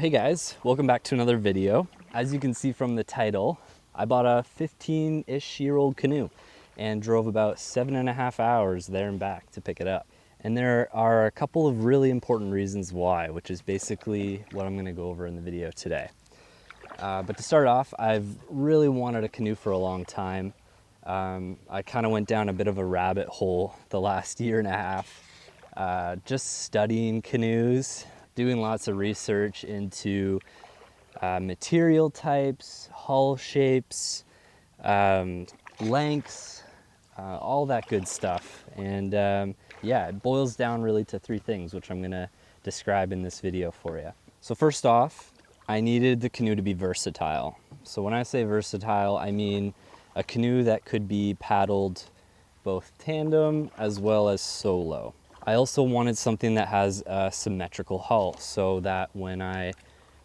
Hey guys, welcome back to another video. As you can see from the title, I bought a 15-ish year old canoe and drove about 7.5 hours there and back to pick it up. And there are a couple of really important reasons why, which is basically what I'm gonna go over in the video today. But to start off, I've really wanted a canoe for a long time. I kind of went down a bit of a rabbit hole the last year and a half, just studying canoes, doing lots of research into material types, hull shapes, lengths, all that good stuff. And yeah, it boils down really to three things, which I'm gonna describe in this video for you. So first off, I needed the canoe to be versatile. So when I say versatile, I mean a canoe that could be paddled both tandem as well as solo. I also wanted something that has a symmetrical hull so that when I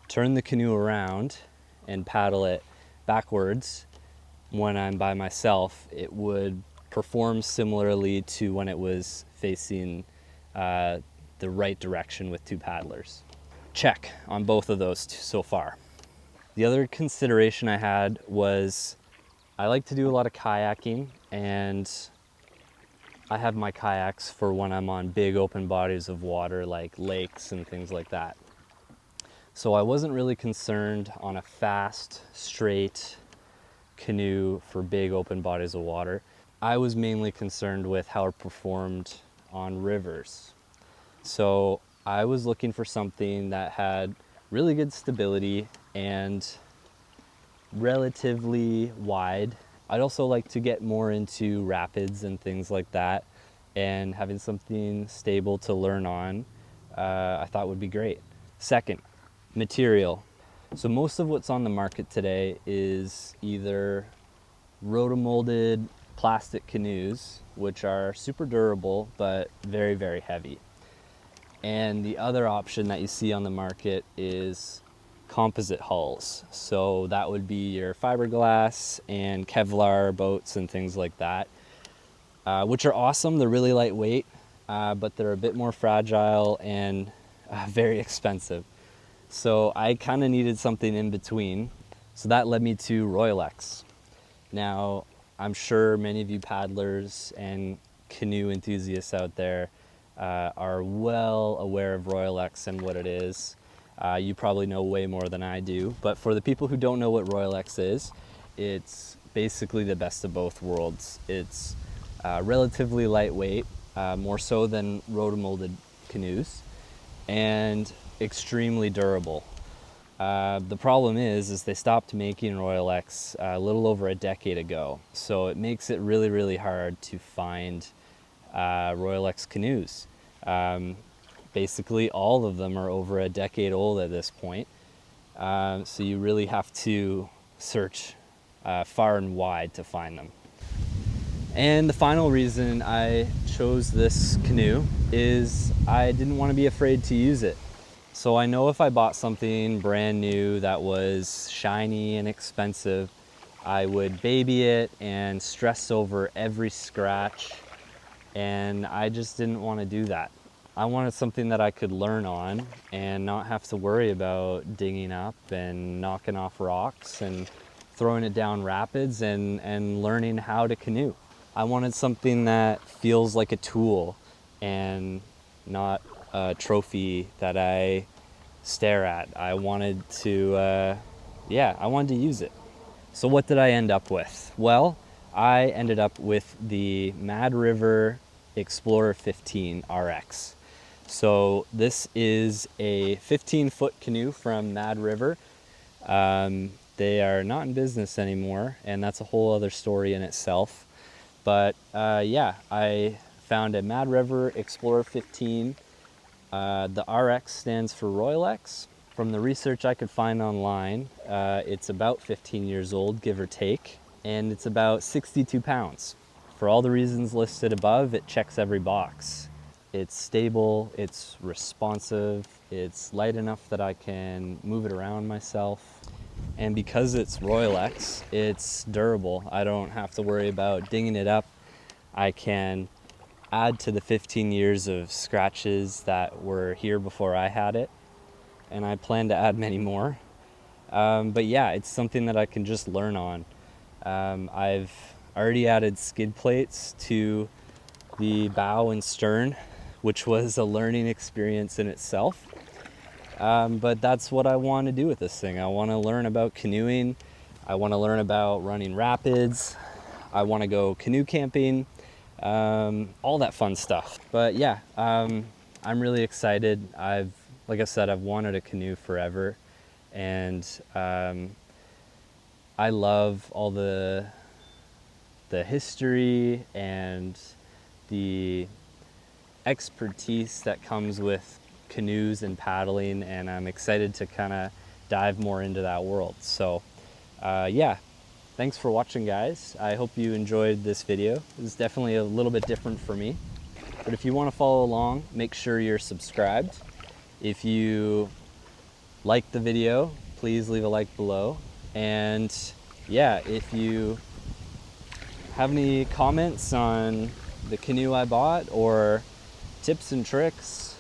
turn the canoe around and paddle it backwards when I'm by myself, it would perform similarly to when it was facing the right direction with two paddlers. Check on both of those so far. The other consideration I had was I like to do a lot of kayaking, and I have my kayaks for when I'm on big open bodies of water like lakes and things like that. So I wasn't really concerned on a fast, straight canoe for big open bodies of water. I was mainly concerned with how it performed on rivers. So I was looking for something that had really good stability and relatively wide. I'd also like to get more into rapids and things like that, and having something stable to learn on, I thought would be great. Second, material. So most of what's on the market today is either rotomolded plastic canoes, which are super durable but very, very heavy. And the other option that you see on the market is composite hulls. So that would be your fiberglass and Kevlar boats and things like that, which are awesome. They're really lightweight, but they're a bit more fragile and very expensive. So I kind of needed something in between. So that led me to Royalex. Now, I'm sure many of you paddlers and canoe enthusiasts out there are well aware of Royalex and what it is. You probably know way more than I do, but for the people who don't know what Royalex is, it's basically the best of both worlds. It's relatively lightweight, more so than rotomolded canoes, and extremely durable. The problem is they stopped making Royalex a little over a decade ago, so it makes it really, really hard to find Royalex canoes. Basically all of them are over a decade old at this point, so you really have to search far and wide to find them. And the final reason I chose this canoe is I didn't want to be afraid to use it. So I know if I bought something brand new that was shiny and expensive, I would baby it and stress over every scratch, and I just didn't want to do that. I wanted something that I could learn on and not have to worry about dinging up and knocking off rocks and throwing it down rapids and learning how to canoe. I wanted something that feels like a tool and not a trophy that I stare at. I wanted to, I wanted to use it. So what did I end up with? Well, I ended up with the Mad River Explorer 15 RX. So this is a 15-foot canoe from Mad River. They are not in business anymore, and that's a whole other story in itself. But yeah, I found a Mad River Explorer 15. The RX stands for Royalex. From the research I could find online, it's about 15 years old, give or take, and it's about 62 pounds. For all the reasons listed above, it checks every box. It's stable, it's responsive, it's light enough that I can move it around myself. And because it's Royalex, it's durable. I don't have to worry about dinging it up. I can add to the 15 years of scratches that were here before I had it. and I plan to add many more. But yeah, it's something that I can just learn on. I've already added skid plates to the bow and stern, which was a learning experience in itself. But that's what I want to do with this thing. I want to learn about canoeing. I want to learn about running rapids. I want to go canoe camping, all that fun stuff. But yeah, I'm really excited. Like I said, I've wanted a canoe forever, and I love all the history and the expertise that comes with canoes and paddling, and I'm excited to kind of dive more into that world. So yeah, thanks for watching, guys. I hope you enjoyed this video. It's definitely a little bit different for me, but if you want to follow along, make sure you're subscribed. If you like the video, please leave a like below. And yeah, if you have any comments on the canoe I bought or tips and tricks,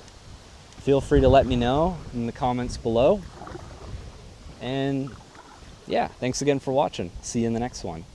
feel free to let me know in the comments below. And yeah, thanks again for watching. See you in the next one.